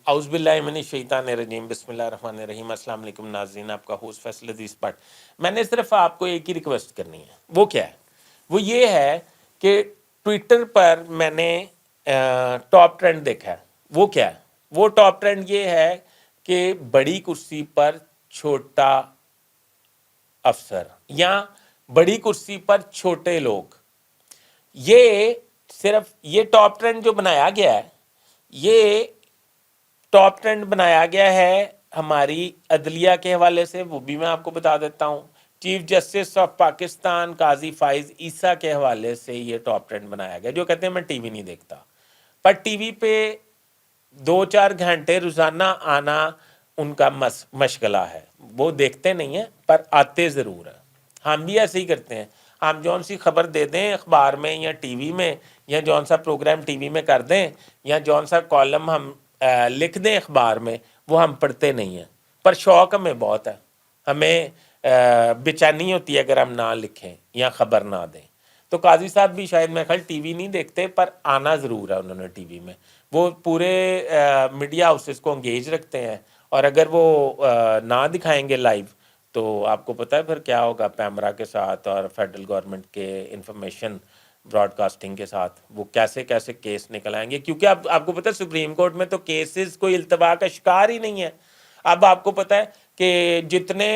اعوذ باللہ من الشیطان الرجیم، بسم اللہ الرحمن الرحیم۔ السلام علیکم ناظرین، آپ کا ہوسٹ فیصل عزیز بٹ۔ میں نے صرف آپ کو ایک ہی ریکویسٹ کرنی ہے، وہ کیا ہے؟ وہ یہ ہے کہ ٹویٹر پر میں نے ٹاپ ٹرینڈ دیکھا ہے۔ وہ کیا ہے؟ وہ ٹاپ ٹرینڈ یہ ہے کہ بڑی کرسی پر چھوٹا افسر یا بڑی کرسی پر چھوٹے لوگ۔ یہ صرف یہ ٹاپ ٹرینڈ جو بنایا گیا ہے، یہ ٹاپ ٹرینڈ بنایا گیا ہے ہماری عدلیہ کے حوالے سے، وہ بھی میں آپ کو بتا دیتا ہوں۔ چیف جسٹس آف پاکستان قاضی فائز عیسیٰ کے حوالے سے یہ ٹاپ ٹرینڈ بنایا گیا، جو کہتے ہیں میں ٹی وی نہیں دیکھتا، پر ٹی وی پہ 2-4 گھنٹے روزانہ آنا ان کا مشغلہ ہے۔ وہ دیکھتے نہیں ہیں پر آتے ضرور ہیں۔ ہم بھی ایسے ہی کرتے ہیں، ہم جون سی خبر دے دیں اخبار میں یا ٹی وی میں، یا جون سا پروگرام ٹی وی میں کر دیں، یا جون سا کالم ہم لکھ دیں اخبار میں، وہ ہم پڑھتے نہیں ہیں، پر شوق ہمیں بہت ہے۔ ہمیں بےچینی ہوتی ہے اگر ہم نہ لکھیں یا خبر نہ دیں۔ تو قاضی صاحب بھی شاید میں خیال ٹی وی نہیں دیکھتے، پر آنا ضرور ہے انہوں نے ٹی وی میں۔ وہ پورے میڈیا ہاؤسز کو انگیج رکھتے ہیں، اور اگر وہ نہ دکھائیں گے لائیو تو آپ کو پتہ ہے پھر کیا ہوگا پیمرا کے ساتھ اور فیڈرل گورنمنٹ کے انفارمیشن براڈ کاسٹنگ کے ساتھ، وہ کیسے کیسے کیس نکل آئیں گے۔ کیونکہ اب آپ کو پتہ ہے سپریم کورٹ میں تو کیسز کوئی التوا کا شکار ہی نہیں ہے۔ اب آپ کو پتہ ہے کہ جتنے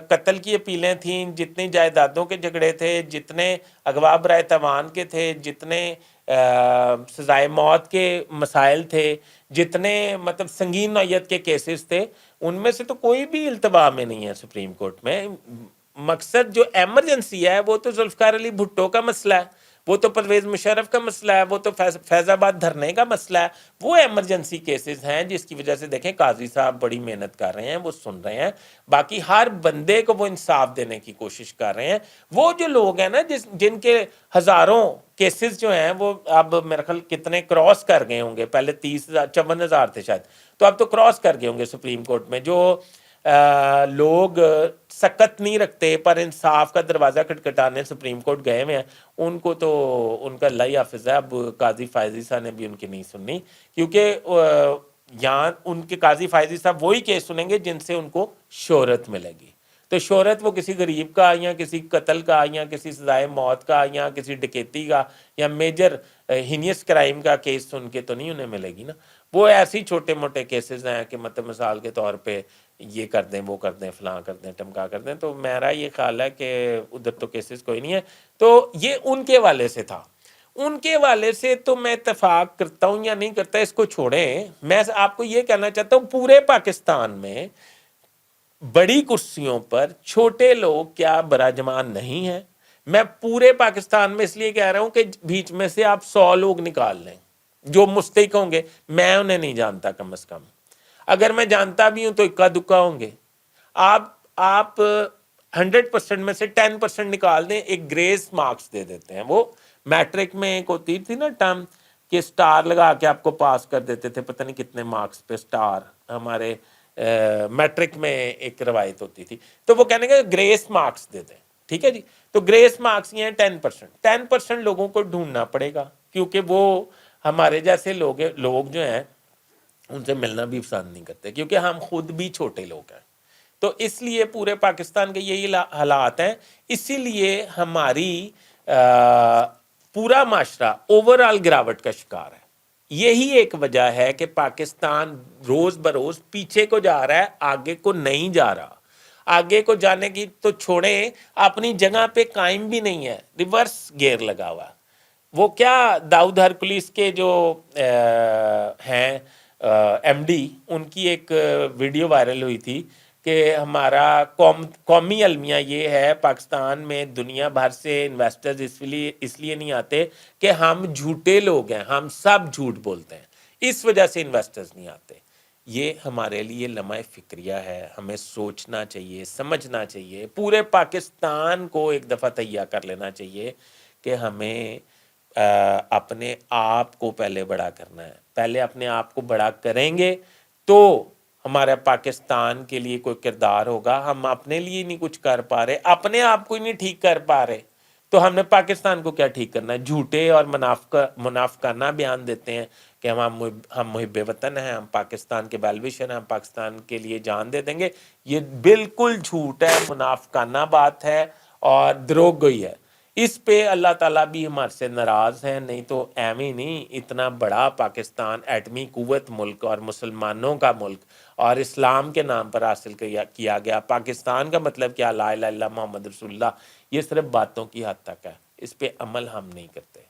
قتل کی اپیلیں تھیں، جتنی جائیدادوں کے جھگڑے تھے، جتنے اغوا برائے تاوان کے تھے، جتنے سزائے موت کے مسائل تھے، جتنے مطلب سنگین نوعیت کے کیسز تھے، ان میں سے تو کوئی بھی التوا میں نہیں ہے سپریم کورٹ میں۔ مقصد جو ایمرجنسی ہے وہ تو ذوالفقار علی بھٹو کا مسئلہ ہے، وہ تو پرویز مشرف کا مسئلہ ہے، وہ تو فیض آباد دھرنے کا مسئلہ ہے۔ وہ ایمرجنسی کیسز ہیں جس کی وجہ سے دیکھیں قاضی صاحب بڑی محنت کر رہے ہیں، وہ سن رہے ہیں، باقی ہر بندے کو وہ انصاف دینے کی کوشش کر رہے ہیں۔ وہ جو لوگ ہیں نا جن کے ہزاروں کیسز جو ہیں، وہ اب میرے خیال کتنے کراس کر گئے ہوں گے، پہلے 30,000-54,000 تھے شاید، تو اب تو کراس کر گئے ہوں گے سپریم کورٹ میں۔ جو لوگ سکت نہیں رکھتے پر انصاف کا دروازہ کھٹکھٹانے سپریم کورٹ گئے ہوئے ہیں، ان کو تو ان کا اللہ ہی حافظ ہے۔ اب قاضی فائزی صاحب نے بھی ان کی نہیں سننی، کیونکہ یہاں ان کے قاضی فائزی صاحب وہی کیس سنیں گے جن سے ان کو شہرت ملے گی۔ تو شہرت وہ کسی غریب کا یا کسی قتل کا یا کسی سزائے موت کا یا کسی ڈکیتی کا یا میجر ہینیس کرائم کا کیس سن کے تو نہیں انہیں ملے گی نا۔ وہ ایسے ہی چھوٹے موٹے کیسز ہیں کہ مطلب مثال کے طور پہ یہ کر دیں، وہ کر دیں، فلاں کر دیں، ٹمکا کر دیں۔ تو میرا یہ خیال ہے کہ ادھر تو کیسز کوئی نہیں ہے۔ تو یہ ان کے والے سے تھا۔ ان کے والے سے تو میں اتفاق کرتا ہوں یا نہیں کرتا اس کو چھوڑیں، میں آپ کو یہ کہنا چاہتا ہوں پورے پاکستان میں بڑی کرسیوں پر چھوٹے لوگ کیا براجمان نہیں ہیں؟ میں پورے پاکستان میں اس لیے کہہ رہا ہوں کہ بیچ میں سے آپ 100 لوگ نکال لیں جو مستحق ہوں گے، میں انہیں نہیں جانتا کم از کم، اگر میں جانتا بھی ہوں تو اکا دکا ہوں گے۔ آپ 100% میں سے 10% نکال دیں، ایک گریس مارکس دے دیتے ہیں۔ وہ میٹرک میں ایک ہوتی تھی نا ٹرم کہ سٹار لگا کے آپ کو پاس کر دیتے تھے، پتہ نہیں کتنے مارکس پہ سٹار، ہمارے میٹرک میں ایک روایت ہوتی تھی، تو وہ کہنے گے گریس مارکس دے دیں، ٹھیک ہے جی۔ تو گریس مارکس یہ ہیں 10% لوگوں کو ڈھونڈنا پڑے گا، کیونکہ وہ ہمارے جیسے لوگ جو ہیں ان سے ملنا بھی پسند نہیں کرتے، کیونکہ ہم خود بھی چھوٹے لوگ ہیں۔ تو اس لیے پورے پاکستان کے یہی حالات ہیں، اسی لیے ہماری پورا معاشرہ اوور آل گراوٹ کا شکار ہے۔ یہی ایک وجہ ہے کہ پاکستان روز بروز پیچھے کو جا رہا ہے، آگے کو نہیں جا رہا۔ آگے کو جانے کی تو چھوڑیں، اپنی جگہ پہ قائم بھی نہیں ہے، ریورس گیئر لگا ہوا۔ وہ کیا داؤد ہرکلیس کے جو ہیں ایم ڈی، ان کی ایک ویڈیو وائرل ہوئی تھی کہ ہمارا قومی المیہ یہ ہے پاکستان میں دنیا بھر سے انویسٹرز اس لیے نہیں آتے کہ ہم جھوٹے لوگ ہیں، ہم سب جھوٹ بولتے ہیں، اس وجہ سے انویسٹرز نہیں آتے۔ یہ ہمارے لیے لمحہ فکریہ ہے، ہمیں سوچنا چاہیے، سمجھنا چاہیے، پورے پاکستان کو ایک دفعہ تہیہ کر لینا چاہیے کہ ہمیں اپنے آپ کو پہلے بڑا کرنا ہے۔ پہلے اپنے آپ کو بڑا کریں گے تو ہمارا پاکستان کے لیے کوئی کردار ہوگا۔ ہم اپنے لیے نہیں کچھ کر پا رہے، اپنے آپ کو ہی نہیں ٹھیک کر پا رہے، تو ہم نے پاکستان کو کیا ٹھیک کرنا ہے؟ جھوٹے اور منافقانہ بیان دیتے ہیں کہ ہم محب وطن ہیں، ہم پاکستان کے ویلویشن ہیں، ہم پاکستان کے لیے جان دے دیں گے. یہ بالکل جھوٹ ہے، منافقانہ بات ہے اور دروغ گوئی ہے. اس پہ اللہ تعالیٰ بھی ہمارے سے ناراض ہیں. نہیں تو ایویں نہیں، اتنا بڑا پاکستان ایٹمی قوت ملک اور مسلمانوں کا ملک اور اسلام کے نام پر حاصل کیا گیا. پاکستان کا مطلب کیا؟ لا الہ الا اللہ محمد رسول اللہ. یہ صرف باتوں کی حد تک ہے، اس پہ عمل ہم نہیں کرتے.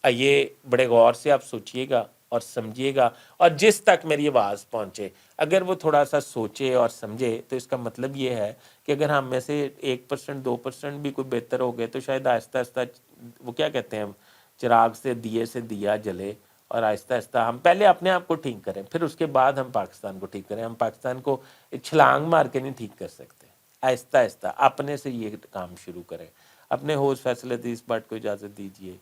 یہ بڑے غور سے آپ سوچئے گا اور سمجھیے گا، اور جس تک میری آواز پہنچے اگر وہ تھوڑا سا سوچے اور سمجھے تو اس کا مطلب یہ ہے کہ اگر ہم میں سے 1% 2% بھی کوئی بہتر ہو گئے تو شاید آہستہ آہستہ وہ کیا کہتے ہیں، چراغ سے دیا جلے، اور آہستہ آہستہ ہم پہلے اپنے آپ کو ٹھیک کریں، پھر اس کے بعد ہم پاکستان کو ٹھیک کریں. ہم پاکستان کو چھلانگ مار کے نہیں ٹھیک کر سکتے. آہستہ آہستہ اپنے سے یہ کام شروع کریں. اپنے ہوسٹ فیصل حدیث بٹ کو اجازت دیجیے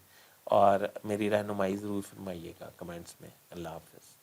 اور میری رہنمائی ضرور فرمائیے گا کمنٹس میں. اللہ حافظ.